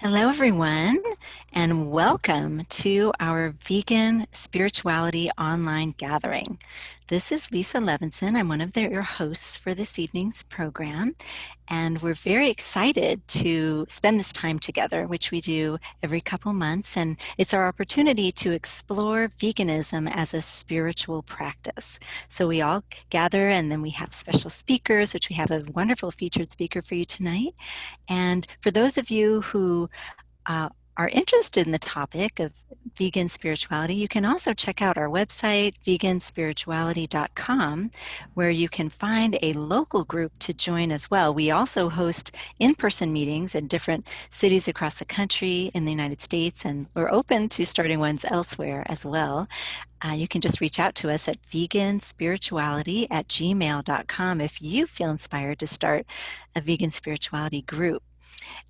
Hello, everyone, and welcome to our Vegan Spirituality Online Gathering. This is Lisa Levinson. I'm one of your hosts for this evening's program, and we're very excited to spend this time together, which we do every couple months, and it's our opportunity to explore veganism as a spiritual practice. So we all gather, and then we have special speakers, which we have a wonderful featured speaker for you tonight. And for those of you who uh, are interested in the topic of vegan spirituality, you can also check out our website, veganspirituality.com, where you can find a local group to join as well. We also host in-person meetings in different cities across the country in the United States, and we're open to starting ones elsewhere as well. You can just reach out to us at veganspirituality@gmail.com if you feel inspired to start a vegan spirituality group.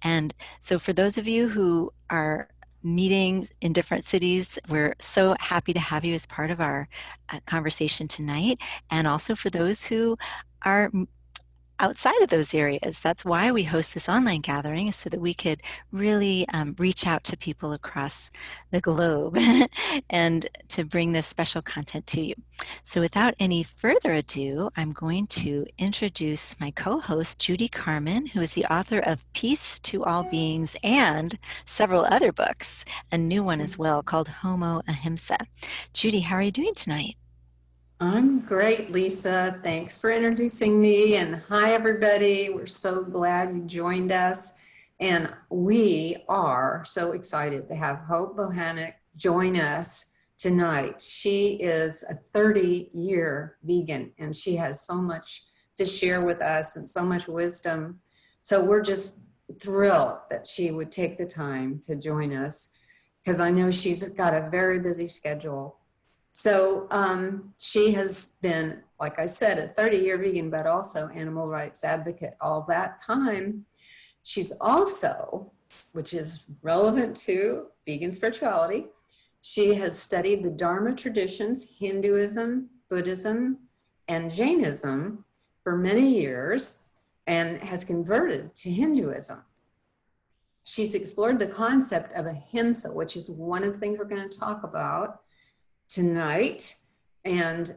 And so for those of you who are meeting in different cities, we're so happy to have you as part of our conversation tonight. And also for those who are outside of those areas. That's why we host this online gathering, is so that we could really reach out to people across the globe and to bring this special content to you. So without any further ado, I'm going to introduce my co-host, Judy Carmen, who is the author of Peace to All Beings and several other books, a new one as well called Homo Ahimsa. Judy, how are you doing tonight? I'm great, Lisa. Thanks for introducing me. And hi, everybody. We're so glad you joined us. And we are so excited to have Hope Bohanec join us tonight. She is a 30-year vegan, and she has so much to share with us and so much wisdom. So we're just thrilled that she would take the time to join us, because I know she's got a very busy schedule. So she has been, like I said, a 30-year vegan, but also animal rights advocate all that time. She's also, which is relevant to vegan spirituality, she has studied the Dharma traditions, Hinduism, Buddhism, and Jainism for many years and has converted to Hinduism. She's explored the concept of ahimsa, which is one of the things we're going to talk about tonight. And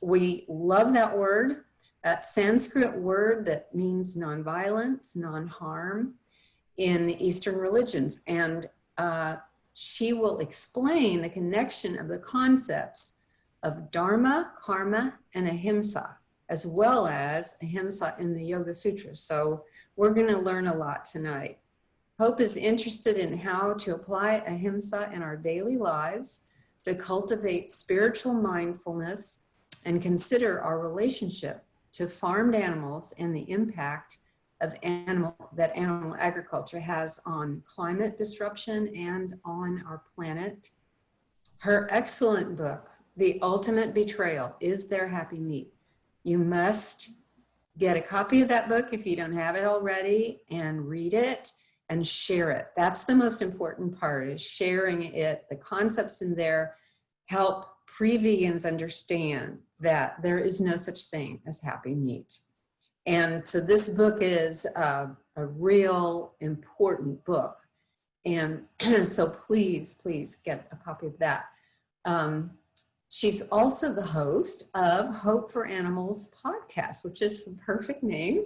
we love that word, that Sanskrit word that means nonviolence, non-harm in the Eastern religions. And she will explain the connection of the concepts of Dharma, karma, and ahimsa, as well as ahimsa in the Yoga Sutras. So we're going to learn a lot tonight. Hope is interested in how to apply ahimsa in our daily lives, to cultivate spiritual mindfulness and consider our relationship to farmed animals and the impact of animal agriculture has on climate disruption and on our planet. Her excellent book, The Ultimate Betrayal, Is There Happy Meat? You must get a copy of that book if you don't have it already, and read it and share it. That's the most important part, is sharing it. The concepts in there help pre-vegans understand that there is no such thing as happy meat. And so this book is a real important book. And so please get a copy of that. She's also the host of Hope for Animals podcast, which is the perfect name.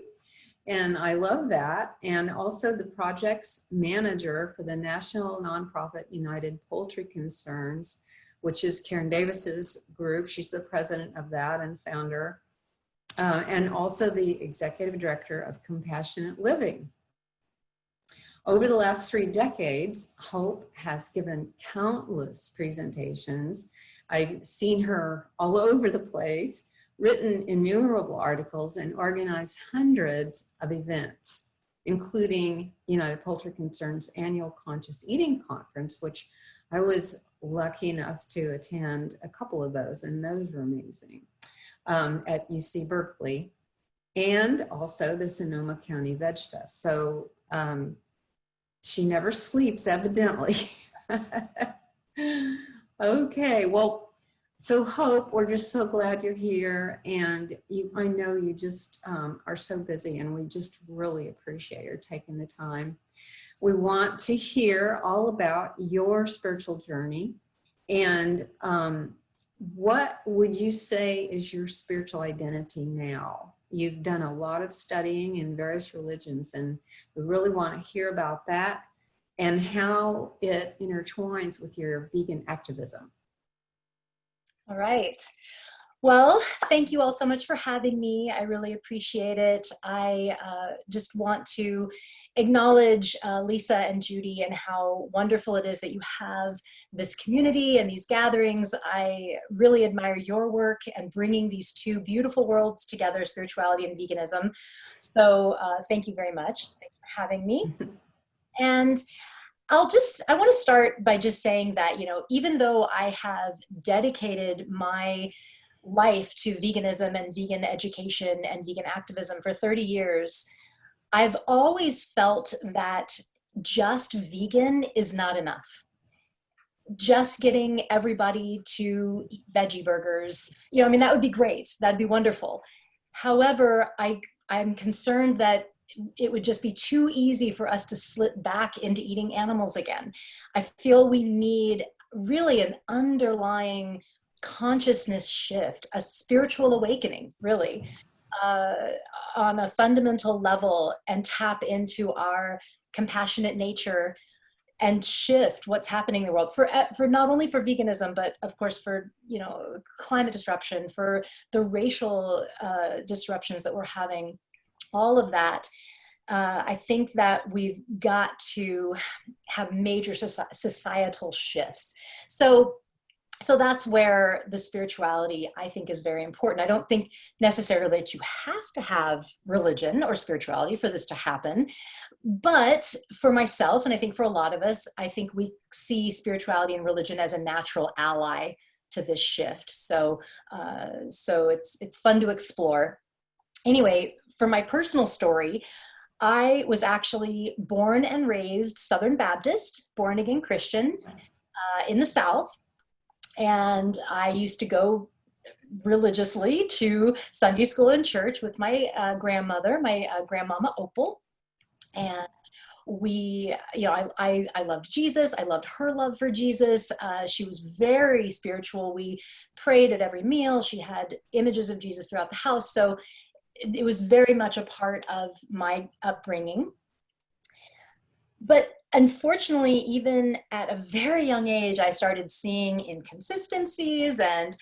And I love that. And also the project's manager for the national nonprofit United Poultry Concerns, which is Karen Davis's group. She's the president of that and founder. And also the executive director of Compassionate Living. Over the last 3 decades, Hope has given countless presentations. I've seen her all over the place, written innumerable articles, and organized hundreds of events, including United Poultry Concerns annual Conscious Eating Conference, which I was lucky enough to attend a couple of those, and those were amazing, at UC Berkeley, and also the Sonoma County Veg Fest. So she never sleeps, evidently. Okay, well, so Hope, we're just so glad you're here, and I know you just are so busy, and we just really appreciate your taking the time. We want to hear all about your spiritual journey. And what would you say is your spiritual identity now? You've done a lot of studying in various religions, and we really want to hear about that and how it intertwines with your vegan activism. All right. Well, thank you all so much for having me. I really appreciate it. I just want to acknowledge Lisa and Judy and how wonderful it is that you have this community and these gatherings. I really admire your work and bringing these two beautiful worlds together, spirituality and veganism. So thank you very much. Thanks for having me. And I want to start by just saying that, even though I have dedicated my life to veganism and vegan education and vegan activism for 30 years, I've always felt that just vegan is not enough. Just getting everybody to eat veggie burgers, that would be great. That'd be wonderful. However, I'm concerned that it would just be too easy for us to slip back into eating animals again. I feel we need really an underlying consciousness shift, a spiritual awakening, really, on a fundamental level, and tap into our compassionate nature and shift what's happening in the world for not only for veganism, but of course for climate disruption, for the racial disruptions that we're having, all of that. I think that we've got to have major societal shifts. So that's where the spirituality, I think, is very important. I don't think necessarily that you have to have religion or spirituality for this to happen. But for myself, and I think for a lot of us, I think we see spirituality and religion as a natural ally to this shift. So it's fun to explore. Anyway, for my personal story, I was actually born and raised Southern Baptist, born again Christian in the South. And I used to go religiously to Sunday school and church with my grandmother, my grandmama Opal. And we, I loved Jesus. I loved her love for Jesus. She was very spiritual. We prayed at every meal. She had images of Jesus throughout the house. So it was very much a part of my upbringing. But unfortunately, even at a very young age, I started seeing inconsistencies and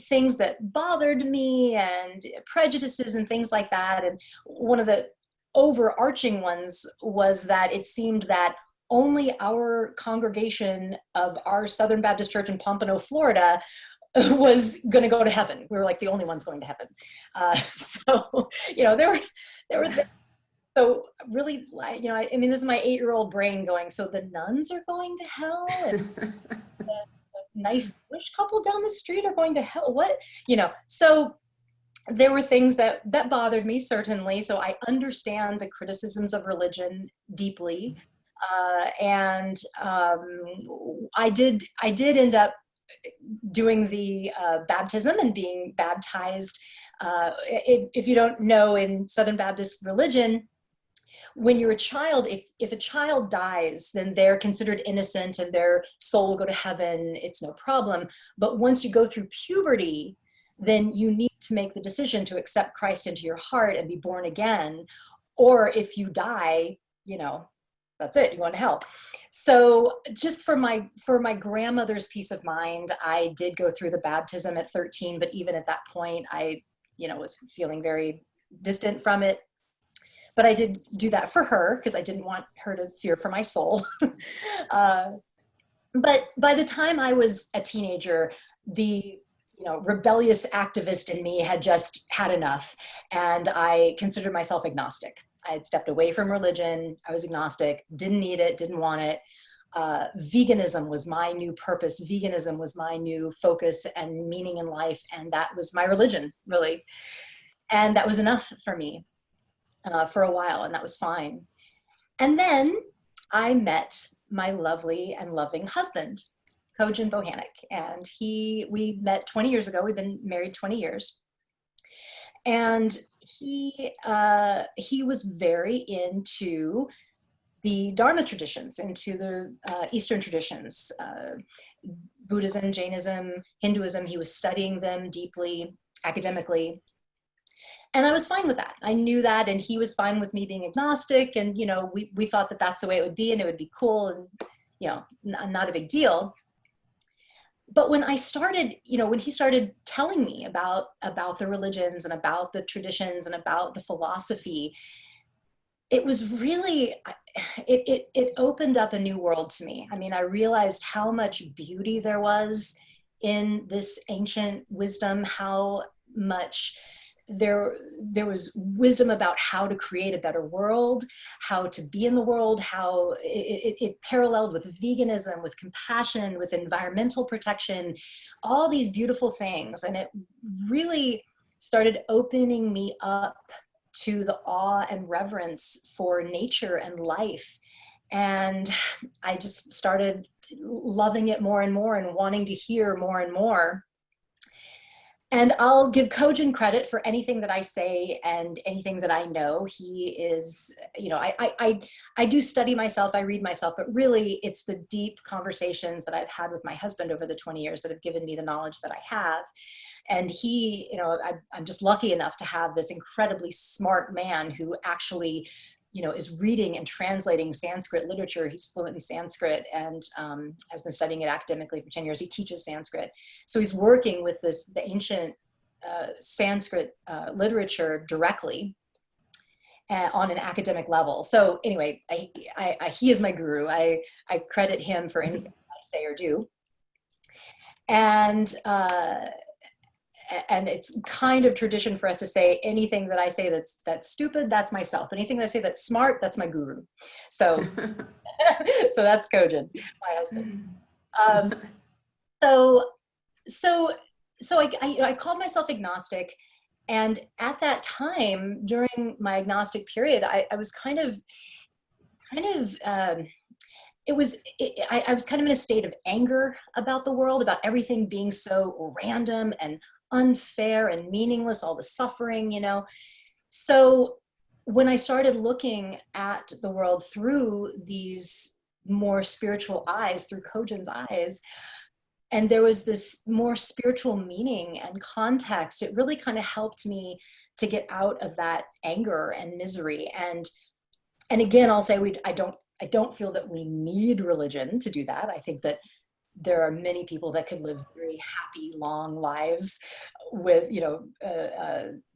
things that bothered me and prejudices and things like that. And one of the overarching ones was that it seemed that only our congregation of our Southern Baptist Church in Pompano, Florida, was going to go to heaven. We were like the only ones going to heaven. There were so really, this is my 8-year-old brain going, so the nuns are going to hell, and the nice Jewish couple down the street are going to hell. What? So there were things that bothered me, certainly. So I understand the criticisms of religion deeply. And I did end up doing the baptism and being baptized. If you don't know, in Southern Baptist religion, when you're a child, if a child dies, then they're considered innocent and their soul will go to heaven. It's no problem. But once you go through puberty, then you need to make the decision to accept Christ into your heart and be born again. Or if you die, that's it, you're going to hell. So just for my grandmother's peace of mind, I did go through the baptism at 13, but even at that point, I, was feeling very distant from it. But I did do that for her because I didn't want her to fear for my soul. But by the time I was a teenager, the rebellious activist in me had just had enough, and I considered myself agnostic. I had stepped away from religion. I was agnostic, didn't need it, didn't want it. Veganism was my new purpose. Veganism was my new focus and meaning in life, and that was my religion, really. And that was enough for me for a while, and that was fine. And then I met my lovely and loving husband, Hope Bohanec, and we met 20 years ago. We've been married 20 years. And he was very into the Dharma traditions, into the Eastern traditions, Buddhism, Jainism, Hinduism. He was studying them deeply, academically. And I was fine with that. I knew that, and he was fine with me being agnostic. And, you know, we thought that that's the way it would be, and it would be cool, and, you know, not a big deal. But when I started, you know, when he started telling me about the religions and about the traditions and about the philosophy, it was really, it opened up a new world to me. I mean, I realized how much beauty there was in this ancient wisdom, how much there was wisdom about how to create a better world, how to be in the world, how it paralleled with veganism, with compassion, with environmental protection, all these beautiful things. And it really started opening me up to the awe and reverence for nature and life. And I just started loving it more and more and wanting to hear more and more. And I'll give Kojin credit for anything that I say and anything that I know. He is, you know, I do study myself, I read myself, but really it's the deep conversations that I've had with my husband over the 20 years that have given me the knowledge that I have. And he, you know, I'm just lucky enough to have this incredibly smart man who actually, you know, is reading and translating Sanskrit literature. He's fluent in Sanskrit and has been studying it academically for 10 years. He teaches Sanskrit. So he's working with the ancient Sanskrit literature directly on an academic level. So anyway, he is my guru. I credit him for anything I say or do. And it's kind of tradition for us to say anything that I say that's stupid, that's myself. Anything that I say that's smart, that's my guru. So, so that's Kojin, my husband. So I called myself agnostic, and at that time during my agnostic period, I was I was kind of in a state of anger about the world, about everything being so random and unfair and meaningless, all the suffering, you know. So when I started looking at the world through these more spiritual eyes, through Kojin's eyes, and there was this more spiritual meaning and context, it really kind of helped me to get out of that anger and misery. And again, I'll say I don't feel that we need religion to do that. I think that there are many people that could live very happy, long lives with, you know,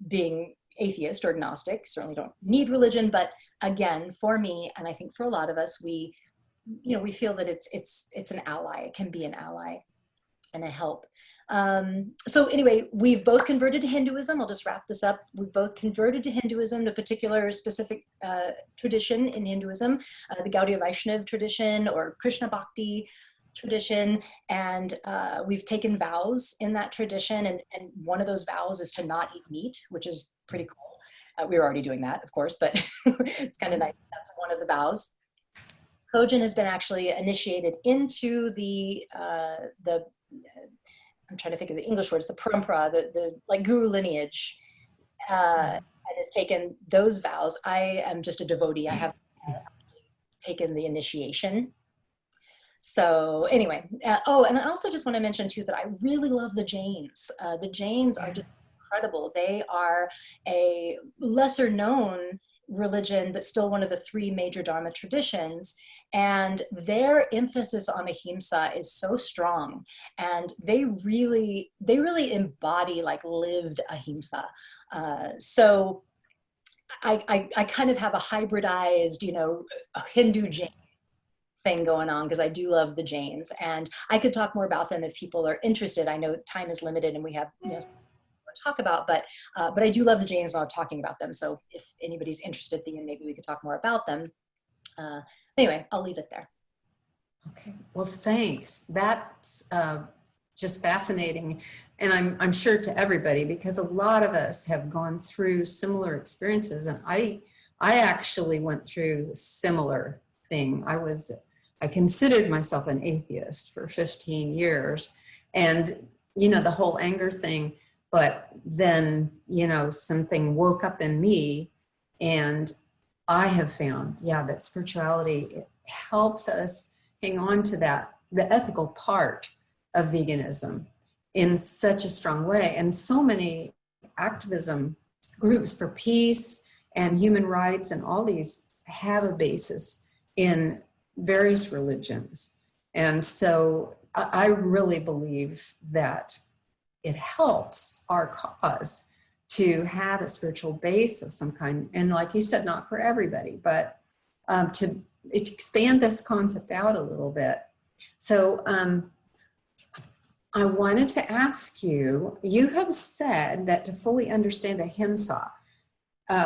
being atheist or agnostic. Certainly don't need religion, but again, for me, and I think for a lot of us, we feel that it's an ally. It can be an ally and a help. So anyway, we've both converted to Hinduism. I'll just wrap this up. We've both converted to Hinduism, a particular specific tradition in Hinduism, the Gauḍīya Vaiṣṇava tradition or Krishna Bhakti tradition. And we've taken vows in that tradition. And one of those vows is to not eat meat, which is pretty cool. We were already doing that, of course, but it's kind of nice. That's one of the vows. Kojin has been actually initiated into the I'm trying to think of the English words, the parampara, the like guru lineage, and has taken those vows. I am just a devotee. I have taken the initiation. So anyway, oh, and I also just want to mention too that I really love the Jains. The Jains are just incredible. They are a lesser known religion, but still one of the three major Dharma traditions. And their emphasis on ahimsa is so strong. And they really embody like lived ahimsa. So I kind of have a hybridized, you know, a Hindu Jain thing going on because I do love the Jains. And I could talk more about them if people are interested. I know time is limited and we have, you know, talk about, but I do love the Jains and I love talking about them. So if anybody's interested at the end, maybe we could talk more about them. Anyway, I'll leave it there. Okay, well, thanks. That's just fascinating. And I'm sure to everybody, because a lot of us have gone through similar experiences. And I actually went through a similar thing. I considered myself an atheist for 15 years. And, you know, the whole anger thing. But then, you know, something woke up in me and I have found, yeah, that spirituality, it helps us hang on to that, the ethical part of veganism in such a strong way. And so many activism groups for peace and human rights and all these have a basis in various religions. And so I really believe that it helps our cause to have a spiritual base of some kind. And like you said, not for everybody, but to expand this concept out a little bit. So I wanted to ask you, you have said that to fully understand ahimsa,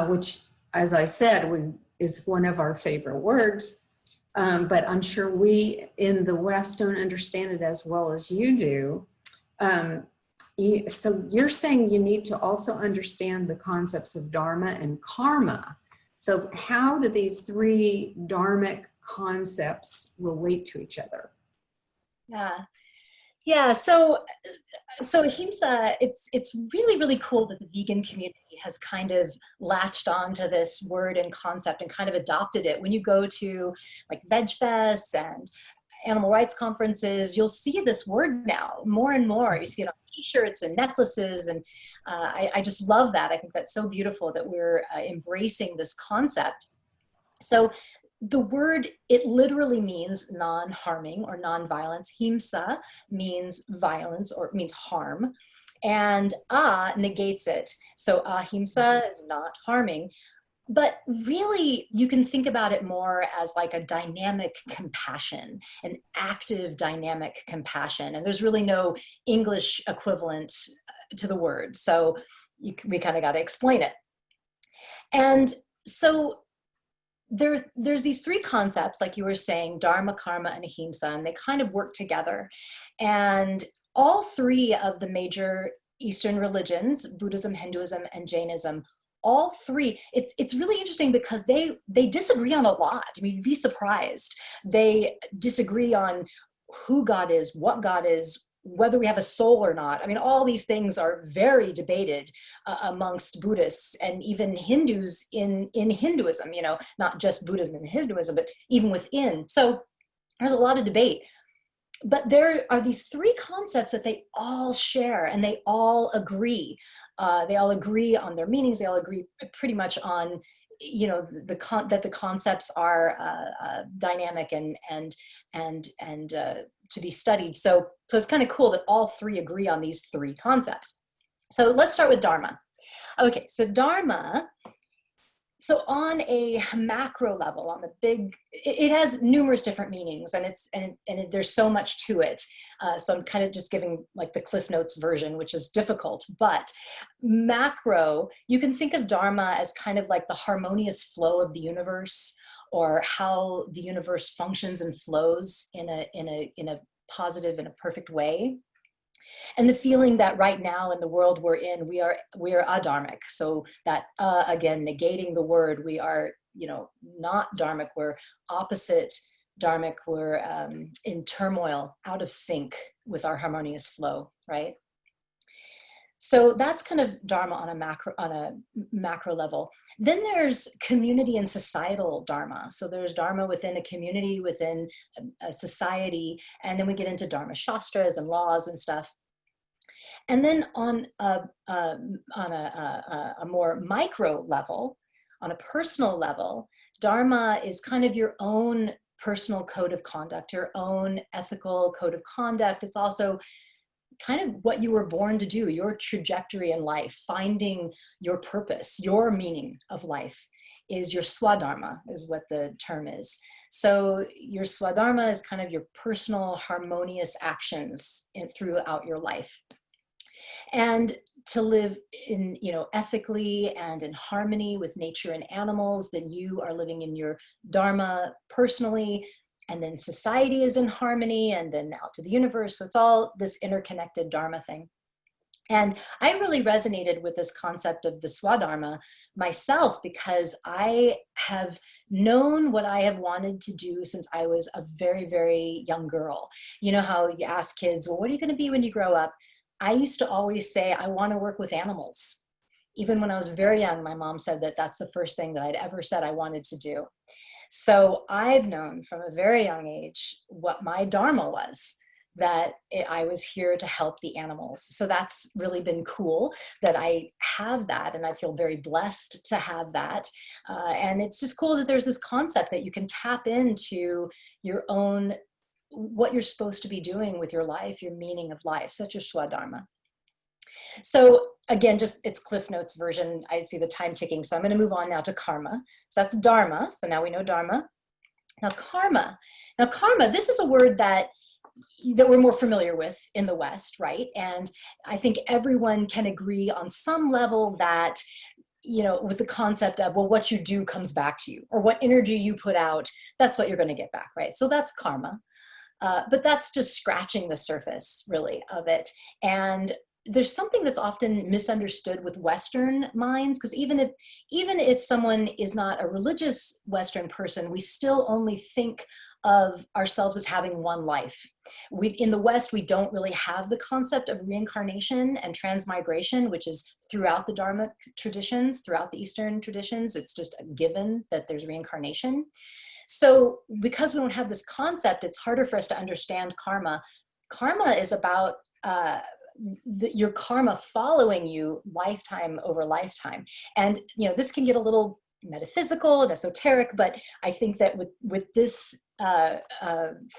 which, as I said, is one of our favorite words, but I'm sure we in the West don't understand it as well as you do. So you're saying you need to also understand the concepts of Dharma and karma. So how do these three dharmic concepts relate to each other? Yeah. So ahimsa, it's really, really cool that the vegan community has kind of latched on to this word and concept and kind of adopted it. When you go to like veg fests and animal rights conferences, you'll see this word now more and more. You see it on t-shirts and necklaces, and I just love that. I think that's so beautiful that we're embracing this concept. So the word, it literally means non-harming or non-violence. Himsa means violence, or it means harm, and negates it. So ahimsa is not harming. But really, you can think about it more as like a dynamic compassion, an active dynamic compassion. And there's really no English equivalent to the word. So we kind of got to explain it. And so there's these three concepts, like you were saying, Dharma, karma, and ahimsa, and they kind of work together. And all three of the major Eastern religions, Buddhism, Hinduism, and Jainism, all three, it's really interesting because they disagree on a lot. I mean, you'd be surprised. They disagree on who God is, what God is, whether we have a soul or not. I mean, all these things are very debated amongst Buddhists and even Hindus in Hinduism, you know, not just Buddhism and Hinduism, but even within. So there's a lot of debate. But there are these three concepts that they all share, and they all agree. They all agree on their meanings. They all agree pretty much on, you know, that the concepts are dynamic and to be studied. So it's kind of cool that all three agree on these three concepts. So let's start with Dharma. Okay, so Dharma. So on a macro level, on the big, it has numerous different meanings, and there's so much to it. So I'm kind of just giving like the Cliff Notes version, which is difficult. But macro, you can think of Dharma as kind of like the harmonious flow of the universe, or how the universe functions and flows in a positive and a perfect way. And the feeling that right now in the world we're in, we are adharmic. So that again, negating the word, we are, you know, not dharmic. We're opposite dharmic. We're in turmoil, out of sync with our harmonious flow, right? So that's kind of Dharma on a macro level. Then there's community and societal Dharma. So there's Dharma within a community, within a society, and then we get into Dharma Shastras and laws and stuff. And then on a more micro level, on a personal level, Dharma is kind of your own personal code of conduct, your own ethical code of conduct. It's also kind of what you were born to do, your trajectory in life, finding your purpose, your meaning of life is your swadharma, is what the term is. So your swadharma is kind of your personal harmonious actions throughout your life. And to live in, you know, ethically and in harmony with nature and animals, then you are living in your dharma personally, and then society is in harmony, and then out to the universe. So it's all this interconnected dharma thing. And I really resonated with this concept of the swadharma myself, because I have known what I have wanted to do since I was a very, very young girl. You know how you ask kids, well, what are you going to be when you grow up? I used to always say, I want to work with animals. Even when I was very young, my mom said that that's the first thing that I'd ever said I wanted to do. So I've known from a very young age what my Dharma was, that I was here to help the animals. So that's really been cool that I have that, and I feel very blessed to have that. And it's just cool that there's this concept that you can tap into your own, what you're supposed to be doing with your life, your meaning of life, such as Swadharma. So again, just it's Cliff Notes version. I see the time ticking, so I'm going to move on now to karma. So that's Dharma. So now we know Dharma. Now karma. Now karma, this is a word that we're more familiar with in the West, right? And I think everyone can agree on some level that, you know, with the concept of, well, what you do comes back to you, or what energy you put out, that's what you're going to get back, right? So that's karma. But that's just scratching the surface, really, of it. And there's something that's often misunderstood with Western minds, because even if someone is not a religious Western person, we still only think of ourselves as having one life. In the West, we don't really have the concept of reincarnation and transmigration, which is throughout the Dharma traditions, throughout the Eastern traditions. It's just a given that there's reincarnation. So because we don't have this concept, it's harder for us to understand karma. Karma is about your karma following you lifetime over lifetime. And, you know, this can get a little metaphysical and esoteric, but I think that with this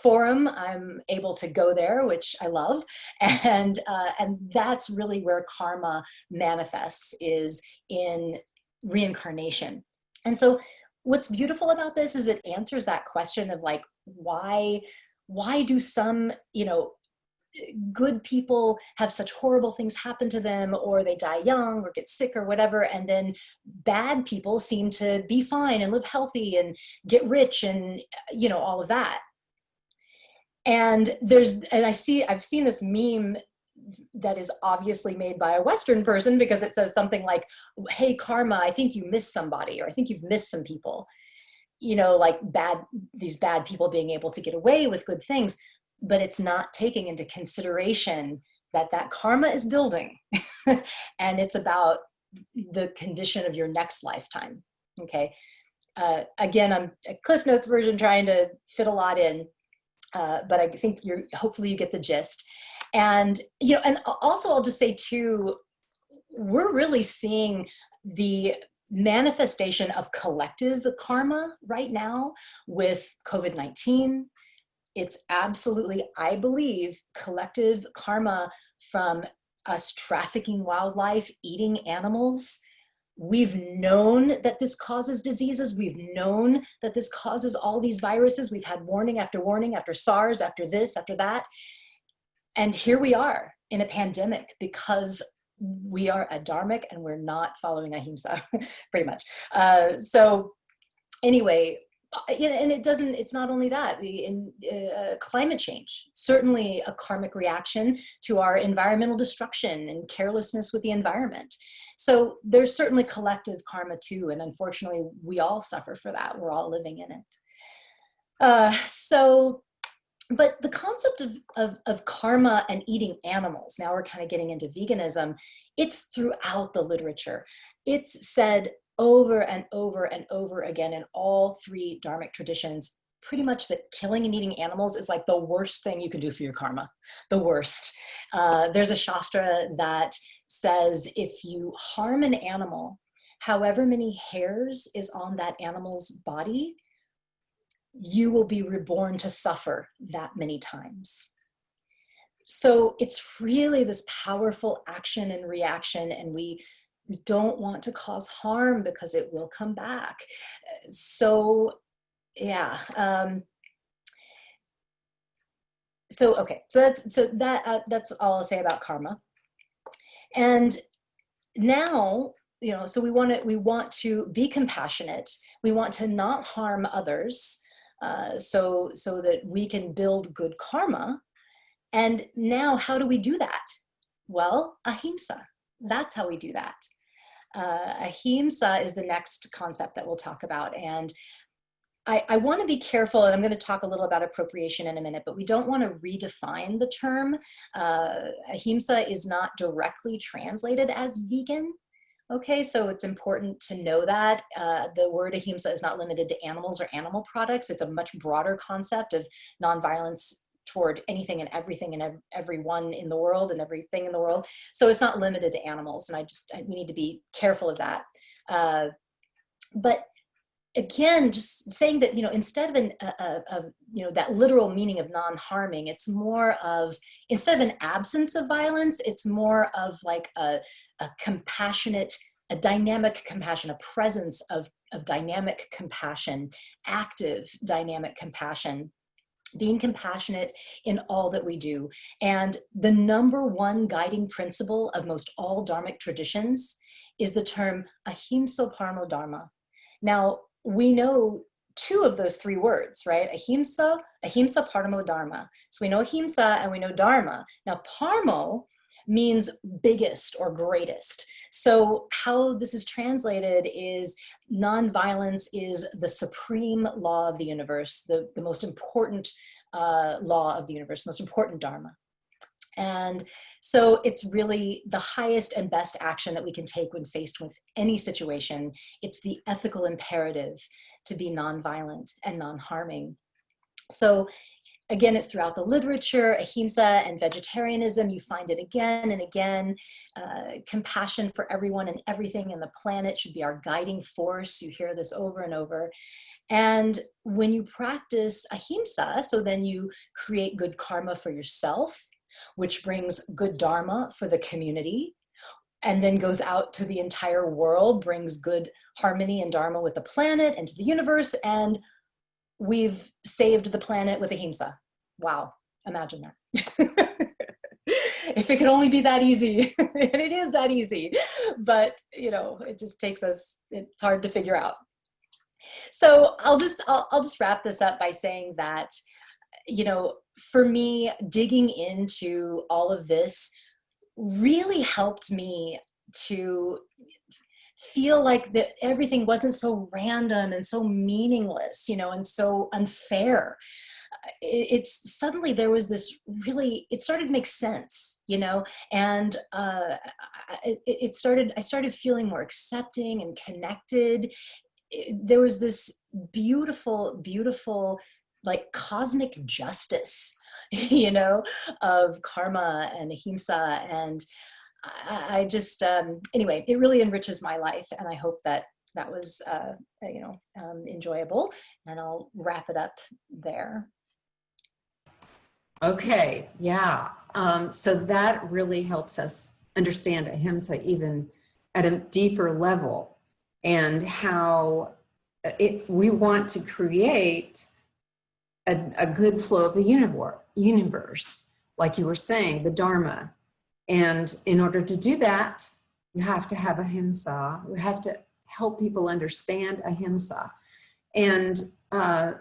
forum, I'm able to go there, which I love. And that's really where karma manifests, is in reincarnation. And so what's beautiful about this is it answers that question of like, why do some, you know, good people have such horrible things happen to them, or they die young or get sick or whatever, and then bad people seem to be fine and live healthy and get rich and, you know, all of that. And I've seen this meme that is obviously made by a Western person, because it says something like, hey karma, I think you missed somebody, or I think you've missed some people, you know, like these bad people being able to get away with good things. But it's not taking into consideration that karma is building and it's about the condition of your next lifetime. Okay. Again, I'm a Cliff Notes version trying to fit a lot in, but I think hopefully you get the gist. And, you know, and also I'll just say too, we're really seeing the manifestation of collective karma right now with COVID-19. It's absolutely, I believe, collective karma from us trafficking wildlife, eating animals. We've known that this causes diseases. We've known that this causes all these viruses. We've had warning after SARS, after this, after that. And here we are in a pandemic because we are adharmic and we're not following Ahimsa, pretty much. So anyway, and it's not only that, climate change, certainly a karmic reaction to our environmental destruction and carelessness with the environment. So there's certainly collective karma too, and unfortunately we all suffer for that. We're all living in it. But the concept of karma and eating animals, now we're kind of getting into veganism, it's throughout the literature. It's said over and over and over again in all three dharmic traditions, pretty much that killing and eating animals is like the worst thing you can do for your karma, the worst. There's a Shastra that says if you harm an animal, however many hairs is on that animal's body, you will be reborn to suffer that many times. So it's really this powerful action and reaction, and we don't want to cause harm because it will come back. So yeah. Okay. So that's all I'll say about karma. And now, you know, so we want to be compassionate. We want to not harm others, so that we can build good karma. And now, how do we do that? Well, ahimsa. That's how we do that. Ahimsa is the next concept that we'll talk about. And I want to be careful, and I'm going to talk a little about appropriation in a minute, but we don't want to redefine the term. Ahimsa is not directly translated as vegan. Okay, so it's important to know that the word ahimsa is not limited to animals or animal products. It's a much broader concept of nonviolence toward anything and everything and everyone in the world and everything in the world. So it's not limited to animals, and we need to be careful of that. But again, just saying that, instead of that literal meaning of non-harming, it's more of, instead of an absence of violence, it's more of like a compassionate, a dynamic compassion, a presence of dynamic compassion, active dynamic compassion, being compassionate in all that we do. And the number one guiding principle of most all Dharmic traditions is the term Ahimsa Parmo Dharma. Now, we know two of those three words, right? Ahimsa Parmo Dharma. So we know ahimsa and we know dharma. Now, parmo means biggest or greatest. So how this is translated is nonviolence is the supreme law of the universe, the most important law of the universe, most important dharma. And so it's really the highest and best action that we can take when faced with any situation. It's the ethical imperative to be nonviolent and non-harming. So again, it's throughout the literature, ahimsa and vegetarianism, you find it again and again. Compassion for everyone and everything in the planet should be our guiding force. You hear this over and over. And when you practice ahimsa, so then you create good karma for yourself, which brings good dharma for the community, and then goes out to the entire world, brings good harmony and dharma with the planet and to the universe, and we've saved the planet with ahimsa. Wow, imagine that. If it could only be that easy, and it is that easy, but it just takes us, it's hard to figure out. So I'll just wrap this up by saying that, for me, digging into all of this really helped me to feel like that everything wasn't so random and so meaningless, and so unfair. It's suddenly there was this it started to make sense, and I started feeling more accepting and connected. There was this beautiful, beautiful, like cosmic justice, of karma and ahimsa. And I just, anyway, it really enriches my life. And I hope that was, enjoyable. And I'll wrap it up there. Okay, yeah. So that really helps us understand ahimsa even at a deeper level, and how we want to create a good flow of the universe, like you were saying, the Dharma. And in order to do that, you have to have ahimsa. We have to help people understand ahimsa. And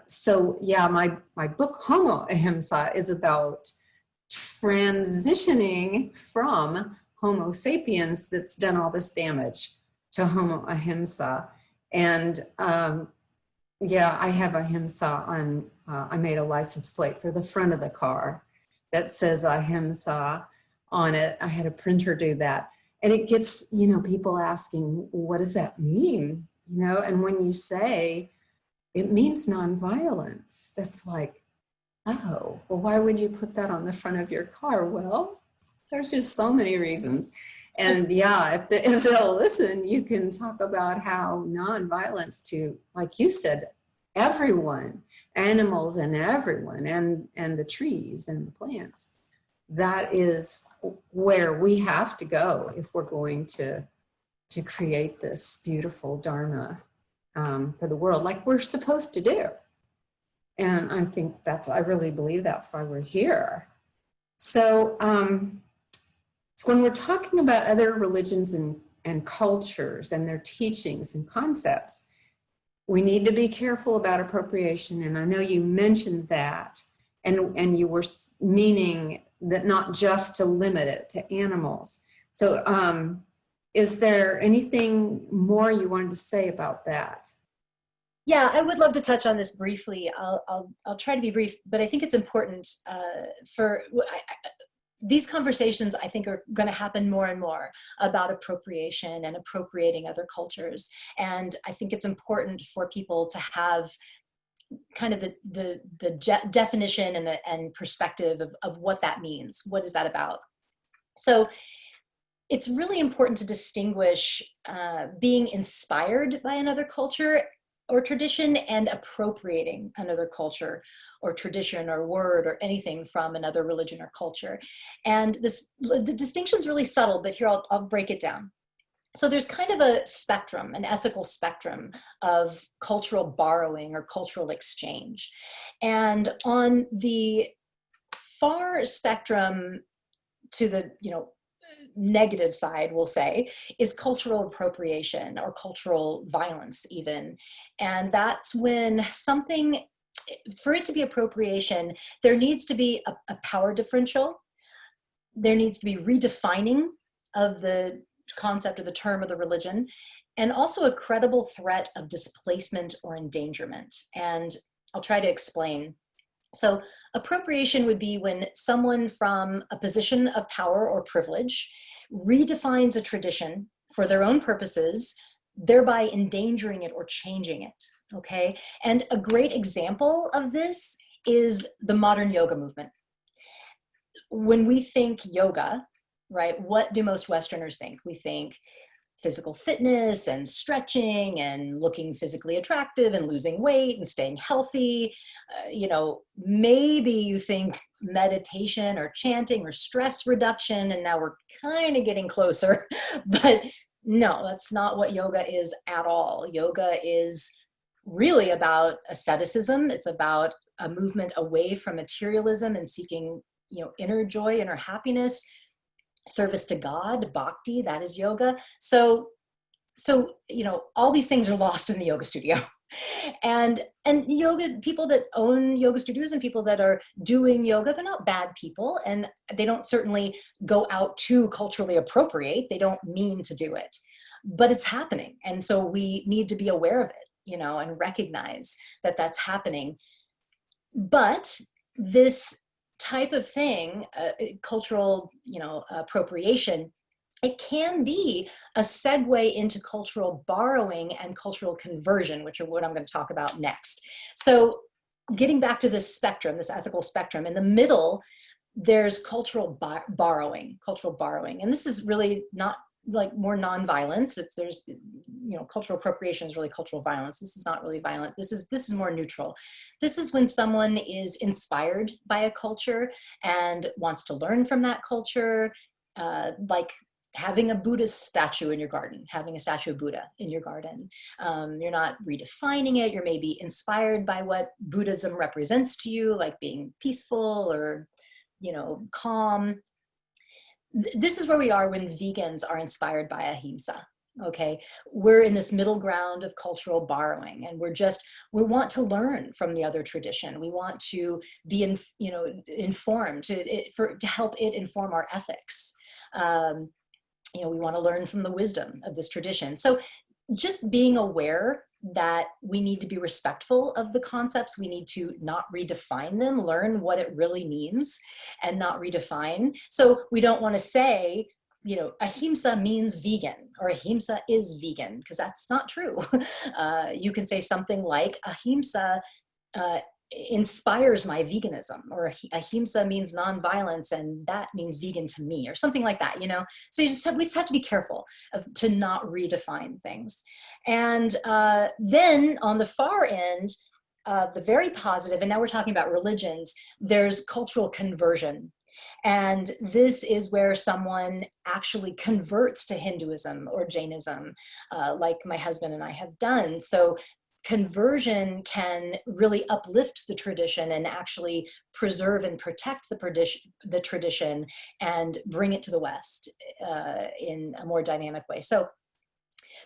so, yeah, my book, Homo Ahimsa, is about transitioning from Homo sapiens that's done all this damage to Homo Ahimsa. And yeah, I have ahimsa on, I made a license plate for the front of the car that says ahimsa on it. I had a printer do that. And it gets, people asking, what does that mean? And when you say, it means nonviolence, that's like, oh, well, why would you put that on the front of your car? Well, there's just so many reasons. And yeah, if they'll listen, you can talk about how nonviolence to, like you said, everyone, animals and everyone, and the trees and the plants, that is where we have to go if we're going to create this beautiful Dharma for the world, like we're supposed to do. And I think I really believe that's why we're here. So, so when we're talking about other religions and cultures and their teachings and concepts, we need to be careful about appropriation. And I know you mentioned that, and you were meaning that not just to limit it to animals. So is there anything more you wanted to say about that? Yeah, I would love to touch on this briefly. I'll try to be brief, but I think it's important these conversations, I think, are going to happen more and more about appropriation and appropriating other cultures. And I think it's important for people to have kind of the definition and perspective of what that means. What is that about? So it's really important to distinguish being inspired by another culture or tradition and appropriating another culture or tradition or word or anything from another religion or culture. And the distinction is really subtle, but here I'll break it down. So there's kind of a spectrum, an ethical spectrum of cultural borrowing or cultural exchange. And on the far spectrum, to the negative side, we'll say, is cultural appropriation or cultural violence even. And that's when something, for it to be appropriation, there needs to be a power differential. There needs to be redefining of the concept of the term of the religion, and also a credible threat of displacement or endangerment. And I'll try to explain. So appropriation would be when someone from a position of power or privilege redefines a tradition for their own purposes, thereby endangering it or changing it, okay? And a great example of this is the modern yoga movement. When we think yoga, right, what do most Westerners think? We think physical fitness and stretching and looking physically attractive and losing weight and staying healthy. Maybe you think meditation or chanting or stress reduction, and now we're kind of getting closer, but no, that's not what yoga is at all. Yoga is really about asceticism. It's about a movement away from materialism and seeking, inner joy, inner happiness, service to God, bhakti, that is yoga. So, all these things are lost in the yoga studio. And yoga, people that own yoga studios and people that are doing yoga, they're not bad people, and they don't certainly go out to culturally appropriate. They don't mean to do it, but it's happening. And so we need to be aware of it, and recognize that that's happening. But this type of thing, cultural, appropriation, it can be a segue into cultural borrowing and cultural conversion, which are what I'm going to talk about next. So getting back to this spectrum, this ethical spectrum, in the middle, there's cultural borrowing. And this is really not like more nonviolence. There's cultural appropriation is really cultural violence. This is not really violent. This is more neutral. This is when someone is inspired by a culture and wants to learn from that culture, like having a Buddhist statue in your garden, having a statue of Buddha in your garden. You're not redefining it. You're maybe inspired by what Buddhism represents to you, like being peaceful or, calm. This is where we are when vegans are inspired by ahimsa. Okay, we're in this middle ground of cultural borrowing, and we want to learn from the other tradition. We want to be informed to help it inform our ethics. We want to learn from the wisdom of this tradition. So just being aware that we need to be respectful of the concepts. We need to not redefine them, learn what it really means and not redefine. So we don't want to say, ahimsa means vegan or ahimsa is vegan, because that's not true. You can say something like ahimsa inspires my veganism, or ahimsa means nonviolence and that means vegan to me, or something like that, So we just have to be careful to not redefine things. And then on the far end, the very positive, and now we're talking about religions, there's cultural conversion. And this is where someone actually converts to Hinduism or Jainism, like my husband and I have done. So conversion can really uplift the tradition and actually preserve and protect the tradition and bring it to the West in a more dynamic way. So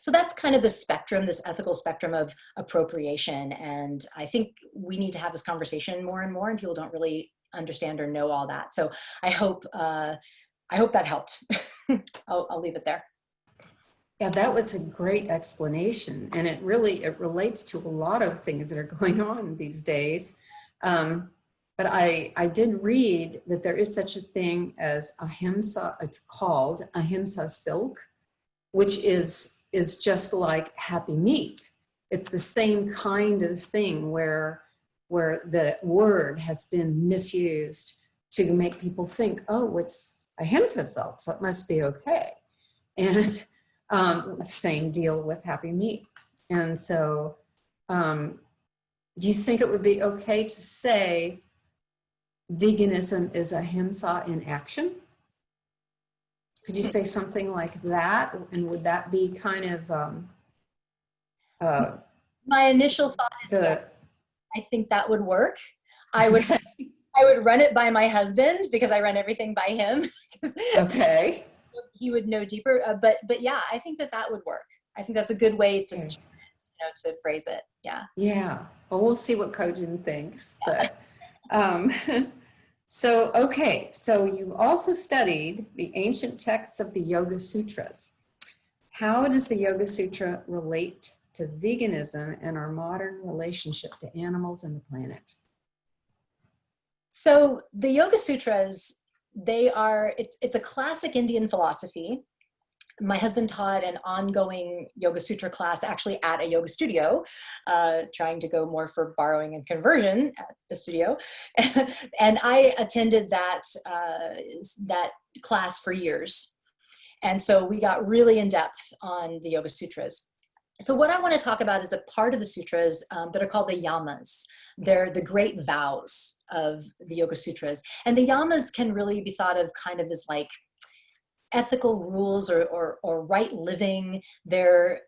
that's kind of the spectrum, this ethical spectrum of appropriation. And I think we need to have this conversation more and more, and people don't really understand or know all that. So I hope that helped. I'll leave it there. Yeah, that was a great explanation. And it relates to a lot of things that are going on these days. But but I did read that there is such a thing as ahimsa. It's called ahimsa silk, which is just like happy meat. It's the same kind of thing where the word has been misused to make people think, oh, it's ahimsa silk, so it must be okay. And same deal with happy meat. And so do you think it would be okay to say veganism is ahimsa in action? Could you say something like that? And would that be kind of My initial thought is, the, yeah, I think that would work. I would I would run it by my husband because I run everything by him. okay. He would know deeper. But yeah, I think that would work. I think that's a good way to, Okay. to phrase it. Yeah. Yeah. Well, we'll see what Kojin thinks. But so, okay. So you've also studied the ancient texts of the Yoga Sutras. How does the Yoga Sutra relate to veganism and our modern relationship to animals and the planet? So the Yoga Sutras, it's a classic Indian philosophy. My husband taught an ongoing Yoga Sutra class actually at a yoga studio, trying to go more for borrowing and conversion at a studio. And I attended that class for years. And so we got really in depth on the Yoga Sutras. So what I want to talk about is a part of the sutras that are called the yamas. They're the great vows of the Yoga Sutras. And the yamas can really be thought of kind of as like ethical rules or right living. It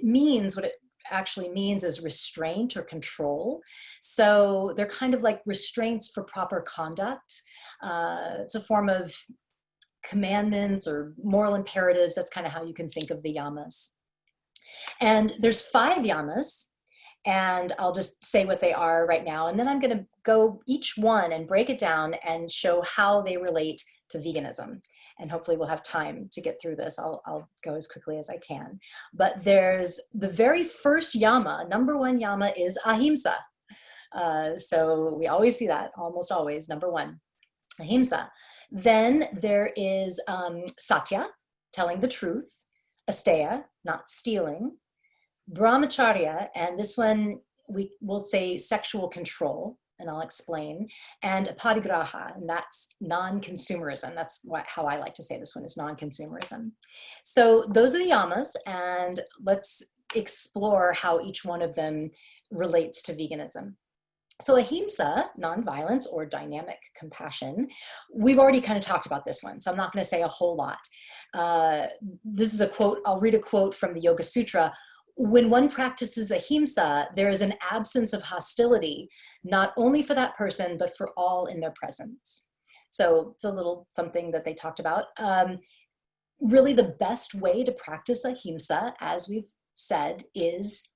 means, what it actually means is restraint or control. So they're kind of like restraints for proper conduct. It's a form of commandments or moral imperatives. That's kind of how you can think of the yamas. And there's 5 yamas, and I'll just say what they are right now. And then I'm going to go each one and break it down and show how they relate to veganism. And hopefully we'll have time to get through this. I'll go as quickly as I can. But there's the very first yama, number 1 yama is ahimsa. So we always see that, almost always, number 1, ahimsa. Then there is Satya, telling the truth, asteya, not stealing, Brahmacharya, and this one we will say sexual control, and I'll explain, and aparigraha, and that's non-consumerism. That's how I like to say this one, is non-consumerism. So those are the yamas, and let's explore how each one of them relates to veganism. So ahimsa, nonviolence or dynamic compassion, we've already kind of talked about this one, so I'm not going to say a whole lot. This is a quote, I'll read a quote from the Yoga Sutra. When one practices ahimsa, there is an absence of hostility, not only for that person, but for all in their presence. So it's a little something that they talked about. Really the best way to practice ahimsa, as we've said, is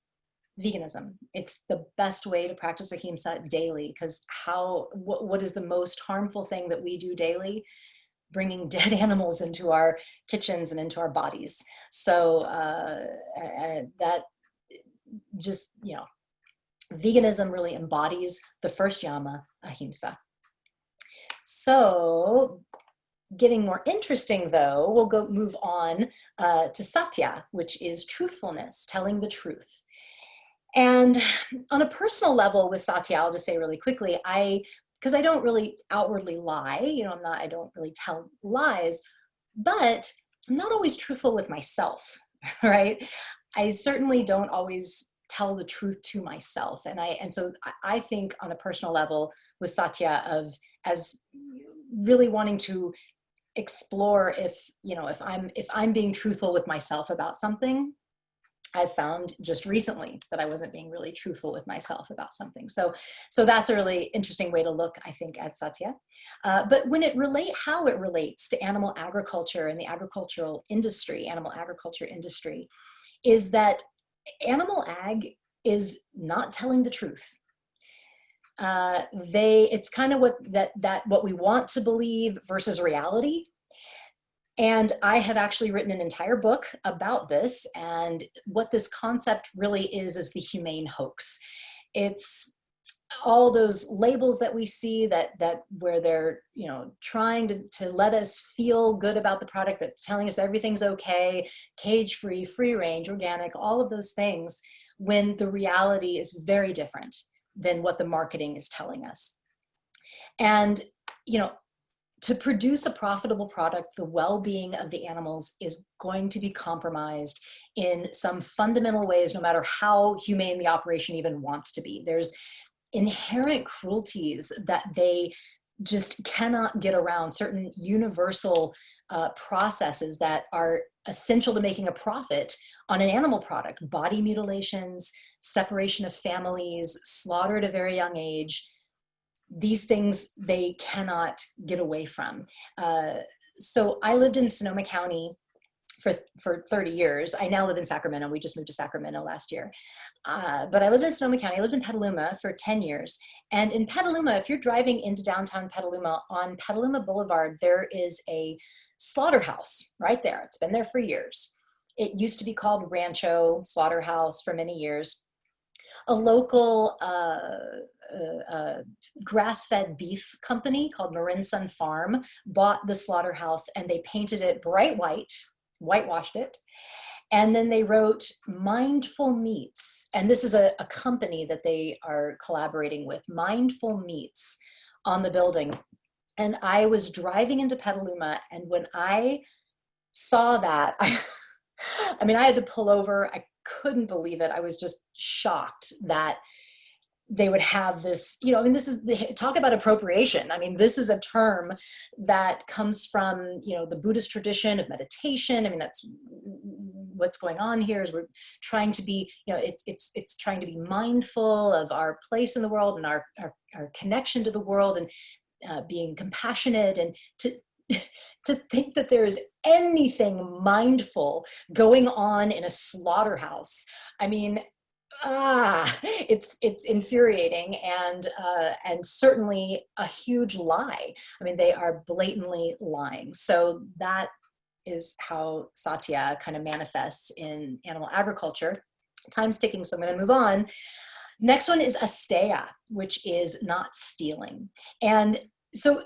veganism. It's the best way to practice ahimsa daily, because what is the most harmful thing that we do daily? Bringing dead animals into our kitchens and into our bodies. So that just, veganism really embodies the first yama, ahimsa. So getting more interesting though, we'll move on to Satya, which is truthfulness, telling the truth. And on a personal level with Satya, I'll just say really quickly, because I don't really outwardly lie, I don't really tell lies, but I'm not always truthful with myself, right? I certainly don't always tell the truth to myself. And so I think on a personal level with Satya as really wanting to explore if I'm being truthful with myself about something. I've found just recently that I wasn't being really truthful with myself about something. So that's a really interesting way to look, I think, at Satya. But how it relates to animal agriculture and the animal agriculture industry, is that animal ag is not telling the truth. It's kind of what we want to believe versus reality. And I have actually written an entire book about this, and what this concept really is the humane hoax. It's all those labels that we see that where they're, you know, trying to let us feel good about the product, that's telling us everything's okay, cage-free, free range, organic, all of those things, when the reality is very different than what the marketing is telling us. And, you know, to produce a profitable product, the well-being of the animals is going to be compromised in some fundamental ways, no matter how humane the operation even wants to be. There's inherent cruelties that they just cannot get around, certain universal processes that are essential to making a profit on an animal product: body mutilations, separation of families, slaughter at a very young age. These things they cannot get away from. So I lived in Sonoma County for 30 years. I now live in Sacramento. We just moved to Sacramento last year. But I lived in Sonoma County. I lived in Petaluma for 10 years. And in Petaluma, if you're driving into downtown Petaluma, on Petaluma Boulevard, there is a slaughterhouse right there. It's been there for years. It used to be called Rancho Slaughterhouse for many years. A local grass-fed beef company called Marin Sun Farm bought the slaughterhouse, and they painted it bright white, whitewashed it. And then they wrote Mindful Meats. And this is a company that they are collaborating with, Mindful Meats, on the building. And I was driving into Petaluma, and when I saw that, I mean, I had to pull over. I couldn't believe it. I was just shocked that they would have this, you know, I mean, this is talk about appropriation. I mean, this is a term that comes from, you know, the Buddhist tradition of meditation. I mean, that's what's going on here, is we're trying to be, you know, it's trying to be mindful of our place in the world and our connection to the world, and being compassionate, and to think that there is anything mindful going on in a slaughterhouse. I mean, it's infuriating, and certainly a huge lie. I mean, they are blatantly lying. So that is how Satya kind of manifests in animal agriculture. Time's ticking, so I'm going to move on. Next one is asteya, which is not stealing. And so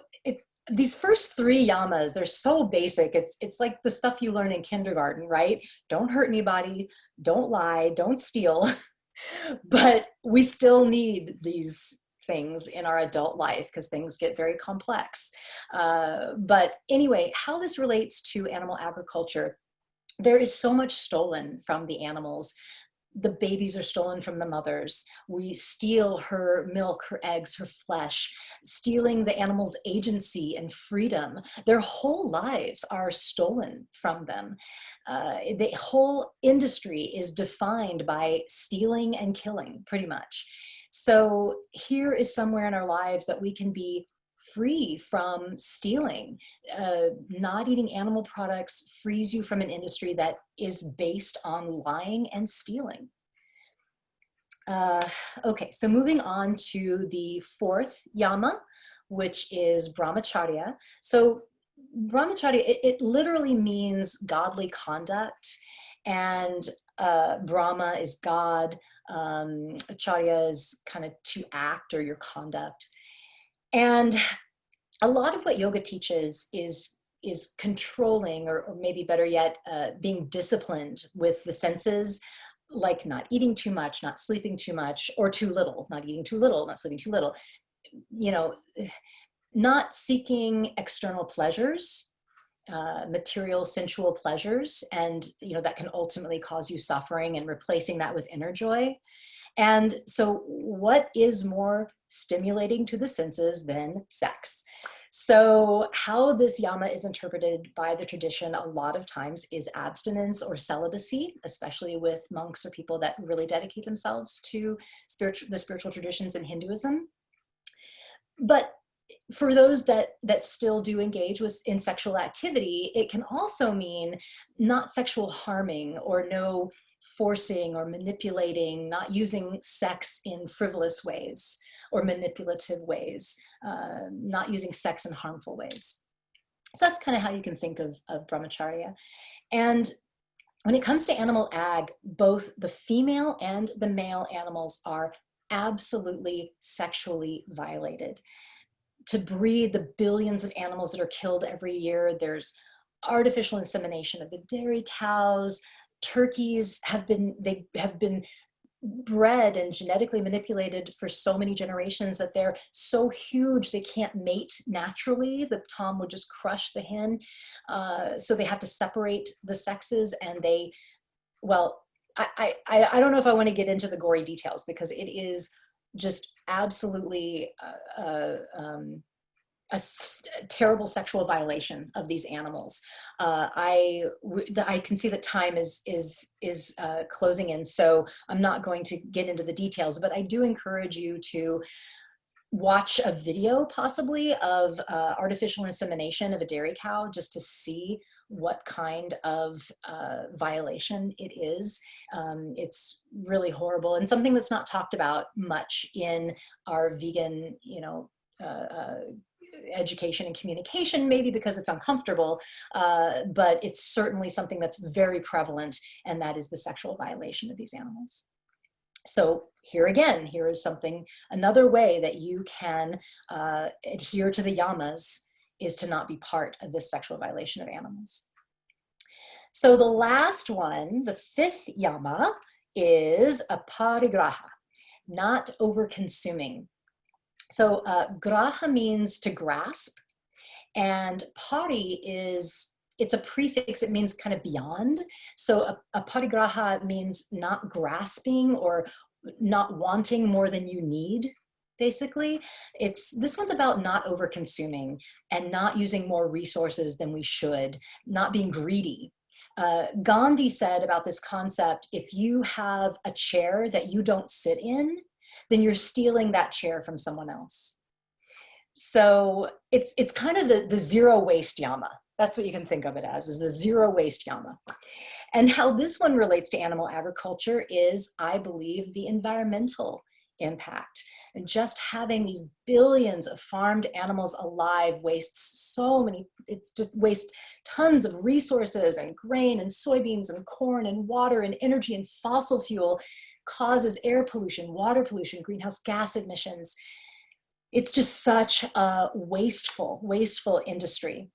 these first three yamas, they're so basic. It's like the stuff you learn in kindergarten, right? Don't hurt anybody, don't lie, don't steal. But we still need these things in our adult life because things get very complex. But anyway, how this relates to animal agriculture, there is so much stolen from the animals. The babies are stolen from the mothers. We steal her milk, her eggs, her flesh, stealing the animal's agency and freedom. Their whole lives are stolen from them. The whole industry is defined by stealing and killing, pretty much. So here is somewhere in our lives that we can be free from stealing. Not eating animal products frees you from an industry that is based on lying and stealing. Okay, so moving on to the fourth yama, which is Brahmacharya. So Brahmacharya, it literally means godly conduct, and Brahma is God, Acharya is kind of to act, or your conduct. And a lot of what yoga teaches is controlling, or maybe better yet, being disciplined with the senses, like not eating too much, not sleeping too much, or too little, not eating too little, not sleeping too little. You know, not seeking external pleasures, material, sensual pleasures, and you know that can ultimately cause you suffering, and replacing that with inner joy. And so what is more stimulating to the senses than sex? So how this yama is interpreted by the tradition a lot of times is abstinence or celibacy, especially with monks or people that really dedicate themselves to the spiritual traditions in Hinduism. But for those that still do engage in sexual activity, it can also mean not sexual harming, or no forcing or manipulating, not using sex in frivolous ways or manipulative ways, not using sex in harmful ways. So that's kind of how you can think of Brahmacharya. And when it comes to animal ag, both the female and the male animals are absolutely sexually violated. To breed the billions of animals that are killed every year, there's artificial insemination of the dairy cows. Turkeys have been bred and genetically manipulated for so many generations that they're so huge they can't mate naturally. The tom would just crush the hen. So they have to separate the sexes, and well, I don't know if I want to get into the gory details, because it is just absolutely terrible sexual violation of these animals. I can see that time is closing in, so I'm not going to get into the details, but I do encourage you to watch a video possibly of artificial insemination of a dairy cow, just to see what kind of violation it is. It's really horrible, and something that's not talked about much in our vegan, education and communication, maybe because it's uncomfortable, but it's certainly something that's very prevalent, and that is the sexual violation of these animals. So here is another way that you can adhere to the yamas, is to not be part of this sexual violation of animals. So the last one, the fifth yama, is aparigraha, not over-consuming. So graha means to grasp, and pari it's a prefix. It means kind of beyond. So a parigraha means not grasping or not wanting more than you need, basically. This one's about not over consuming and not using more resources than we should, not being greedy. Gandhi said about this concept, if you have a chair that you don't sit in, then you're stealing that chair from someone else. So it's kind of the zero waste yama. That's what you can think of it as, is the zero waste yama. And how this one relates to animal agriculture is, I believe, the environmental impact. And just having these billions of farmed animals alive wastes wastes tons of resources, and grain and soybeans and corn and water and energy and fossil fuel, causes air pollution, water pollution, greenhouse gas emissions. It's just such a wasteful industry.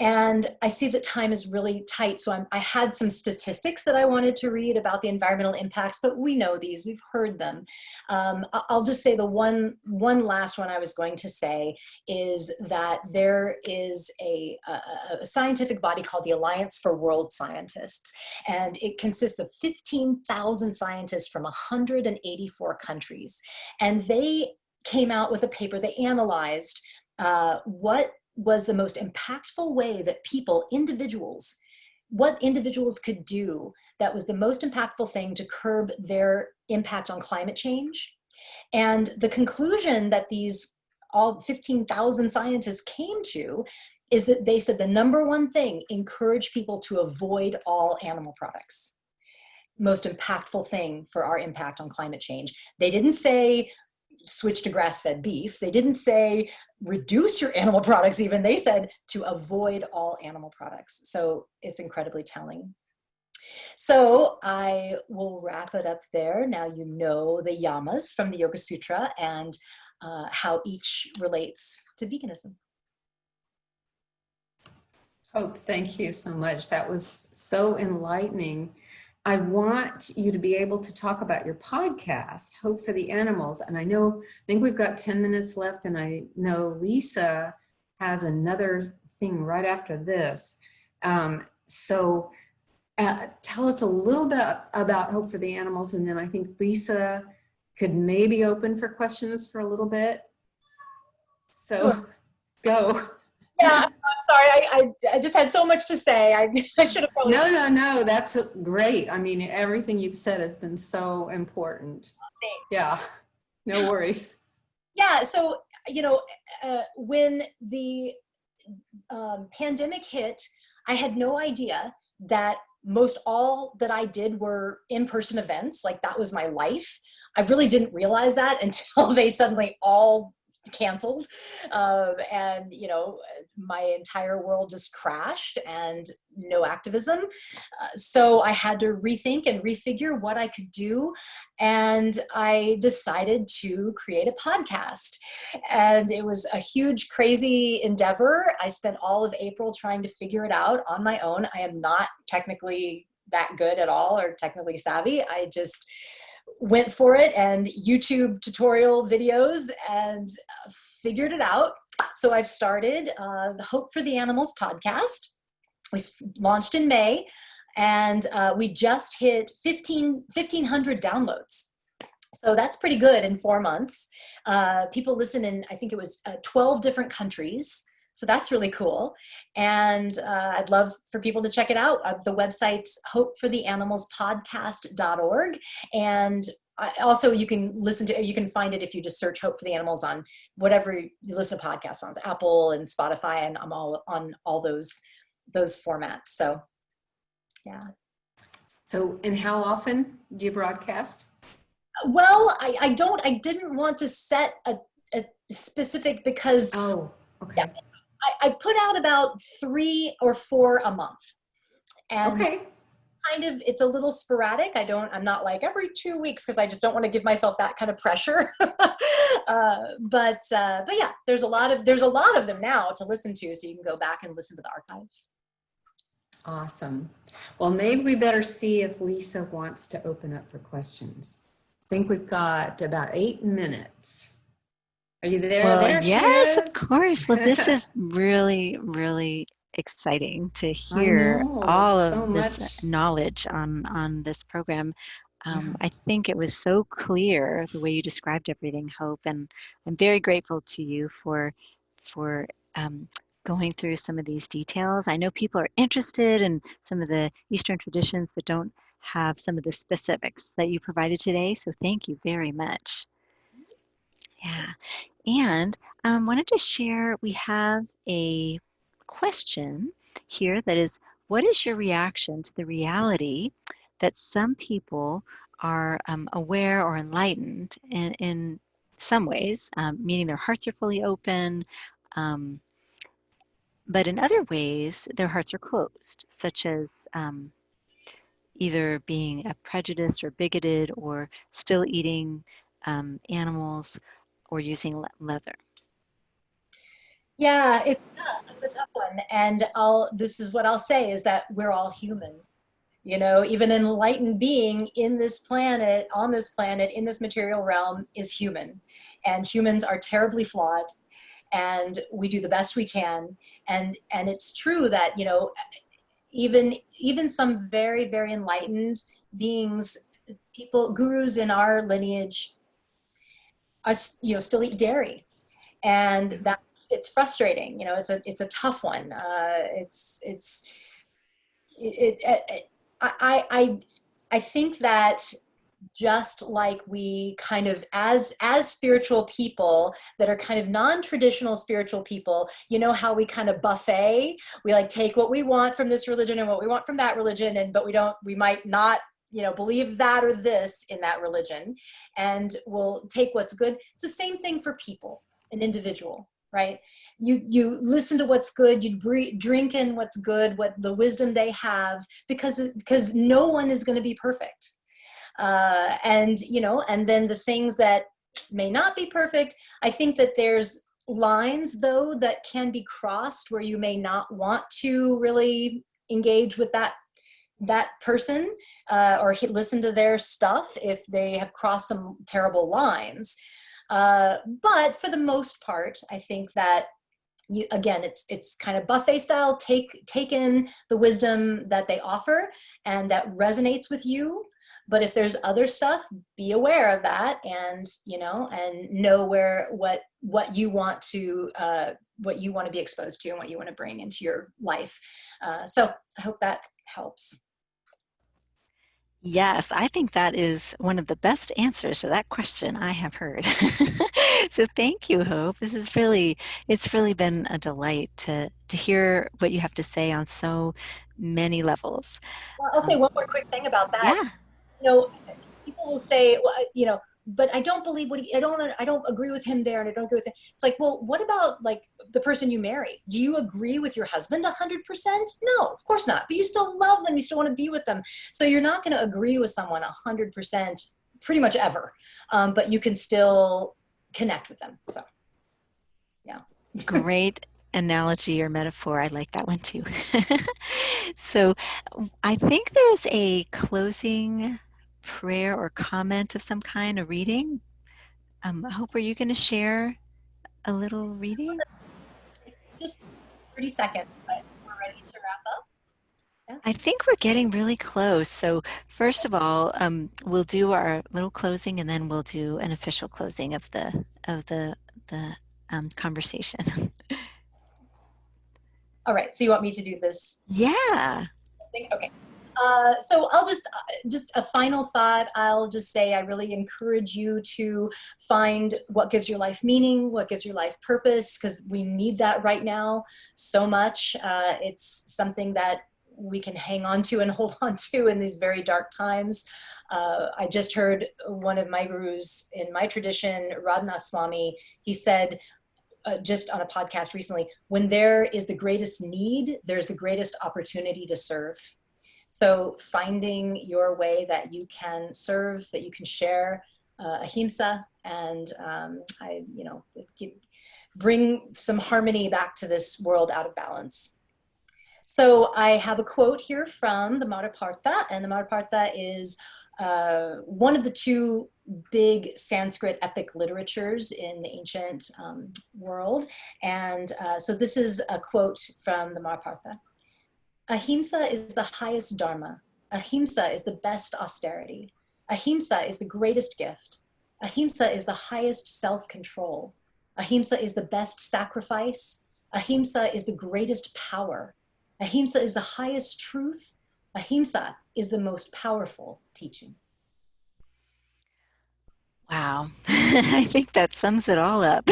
And I see that time is really tight, so I had some statistics that I wanted to read about the environmental impacts, but we know these, we've heard them. I'll just say the one last one I was going to say is that there is a scientific body called the Alliance for World Scientists, and it consists of 15,000 scientists from 184 countries. And they came out with a paper. They analyzed what was the most impactful way that what individuals could do that was the most impactful thing to curb their impact on climate change. And the conclusion that all 15,000 scientists came to is that they said the number one thing: encourage people to avoid all animal products. Most impactful thing for our impact on climate change. They didn't say switch to grass-fed beef. They didn't say reduce your animal products even. They said to avoid all animal products. So it's incredibly telling. So I will wrap it up there. Now you know the yamas from the Yoga Sutra and how each relates to veganism. Hope, thank you so much. That was so enlightening. I want you to be able to talk about your podcast, Hope for the Animals. And I think we've got 10 minutes left, and I know Lisa has another thing right after this. So tell us a little bit about Hope for the Animals, and then I think Lisa could maybe open for questions for a little bit. So Sure. Go. Yeah, I'm sorry. I just had so much to say. I should have probably. No. That's great. I mean, everything you've said has been so important. Thanks. Yeah. No worries. Yeah. So, when the pandemic hit, I had no idea that most all that I did were in-person events. Like, that was my life. I really didn't realize that until they suddenly all canceled, and my entire world just crashed, and no activism. So I had to rethink and refigure what I could do. And I decided to create a podcast. And it was a huge, crazy endeavor. I spent all of April trying to figure it out on my own. I am not technically that good at all or technically savvy. I just went for it and YouTube tutorial videos and figured it out. So I've started the Hope for the Animals podcast. We launched in May, and we just hit 1,500 downloads. So that's pretty good in 4 months. People listen in, I think it was 12 different countries. So that's really cool. And I'd love for people to check it out. The website's hopefortheanimalspodcast.org. And also you can find it if you just search Hope for the Animals on whatever you listen to podcasts on, Apple and Spotify, and I'm all on all those formats. So, yeah. So, and how often do you broadcast? Well, I didn't want to set a specific, because oh, okay. Yeah, I put out about 3 or 4 a month, and okay. Kind of, it's a little sporadic. I'm not like every 2 weeks, because I just don't want to give myself that kind of pressure. But yeah, there's a lot of them now to listen to, so you can go back and listen to the archives. Awesome. Well, maybe we better see if Lisa wants to open up for questions. I think we've got about 8 minutes. Are you there? Well, there yes, she of is. course. Well, this is really, really exciting to hear all so of this much knowledge on this program. I think it was so clear the way you described everything, Hope, and I'm very grateful to you for going through some of these details. I know people are interested in some of the Eastern traditions, but don't have some of the specifics that you provided today. So thank you very much. Yeah. And wanted to share, we have a question here that is, what is your reaction to the reality that some people are aware or enlightened in some ways, meaning their hearts are fully open, but in other ways, their hearts are closed, such as either being prejudiced or bigoted or still eating animals or using leather? Yeah, it's tough. It's a tough one. And this is what I'll say, is that we're all human. Even an enlightened being in this planet, on this planet, in this material realm, is human. And humans are terribly flawed, and we do the best we can. And it's true that, even some very, very enlightened beings, people, gurus in our lineage, are, still eat dairy. And it's frustrating. It's a tough one. I think that, just like we kind of, as spiritual people that are kind of non-traditional spiritual people, how we kind of buffet, we like take what we want from this religion and what we want from that religion, but we might not believe that or this in that religion, and we'll take what's good. It's the same thing for people, an individual, right? You listen to what's good, you drink in what's good, what the wisdom they have, because no one is going to be perfect. And then the things that may not be perfect, I think that there's lines, though, that can be crossed where you may not want to really engage with that person, or listen to their stuff if they have crossed some terrible lines. But for the most part, I think that again, it's kind of buffet style. Take in the wisdom that they offer and that resonates with you. But if there's other stuff, be aware of that, and know what you want to be exposed to and what you want to bring into your life. So I hope that helps. Yes, I think that is one of the best answers to that question I have heard. So thank you, Hope. It's really been a delight to hear what you have to say on so many levels. Well, I'll say one more quick thing about that. Yeah. People will say, well, but I don't believe I don't agree with him there, and I don't agree with him. It's like, well, what about like the person you marry? Do you agree with your husband 100%? No, of course not. But you still love them. You still want to be with them. So you're not going to agree with someone 100% pretty much ever, but you can still connect with them. So, yeah. Great analogy or metaphor. I like that one too. So I think there's a closing prayer or comment of some kind, a reading. Hope, are you going to share a little reading? Just 30 seconds, but we're ready to wrap up. Yeah. I think we're getting really close. So first of all, we'll do our little closing, and then we'll do an official closing of the conversation. All right. So you want me to do this? Yeah. Okay. So I'll just a final thought. I'll just say I really encourage you to find what gives your life meaning, what gives your life purpose, because we need that right now so much. It's something that we can hang on to and hold on to in these very dark times. I just heard one of my gurus in my tradition, Radhanath Swami, he said, just on a podcast recently, when there is the greatest need, there's the greatest opportunity to serve. So finding your way that you can serve, that you can share ahimsa, and bring some harmony back to this world out of balance. So I have a quote here from the Mahabharata, and the Mahabharata is one of the two big Sanskrit epic literatures in the ancient world. And so this is a quote from the Mahabharata. Ahimsa is the highest dharma. Ahimsa is the best austerity. Ahimsa is the greatest gift. Ahimsa is the highest self-control. Ahimsa is the best sacrifice. Ahimsa is the greatest power. Ahimsa is the highest truth. Ahimsa is the most powerful teaching. Wow. I think that sums it all up.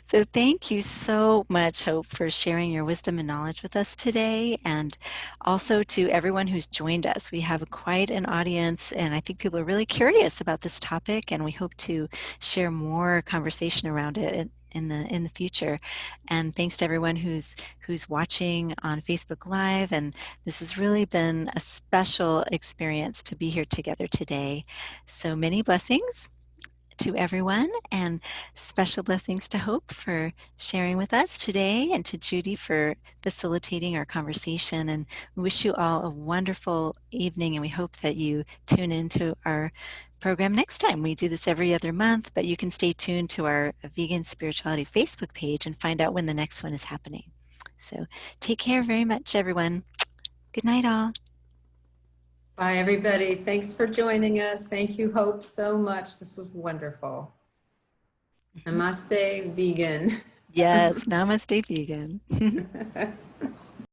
So thank you so much, Hope, for sharing your wisdom and knowledge with us today, and also to everyone who's joined us. We have quite an audience, and I think people are really curious about this topic, and we hope to share more conversation around it in the future. And thanks to everyone who's watching on Facebook Live. And this has really been a special experience to be here together today. So many blessings to everyone, and special blessings to Hope for sharing with us today, and to Judy for facilitating our conversation. And we wish you all a wonderful evening, and we hope that you tune into our program next time. We do this every other month, but you can stay tuned to our Vegan Spirituality Facebook page and find out when the next one is happening. So take care very much, everyone. Good night, all. Bye, everybody. Thanks for joining us. Thank you, Hope, so much. This was wonderful. Namaste, vegan. Yes, namaste, vegan.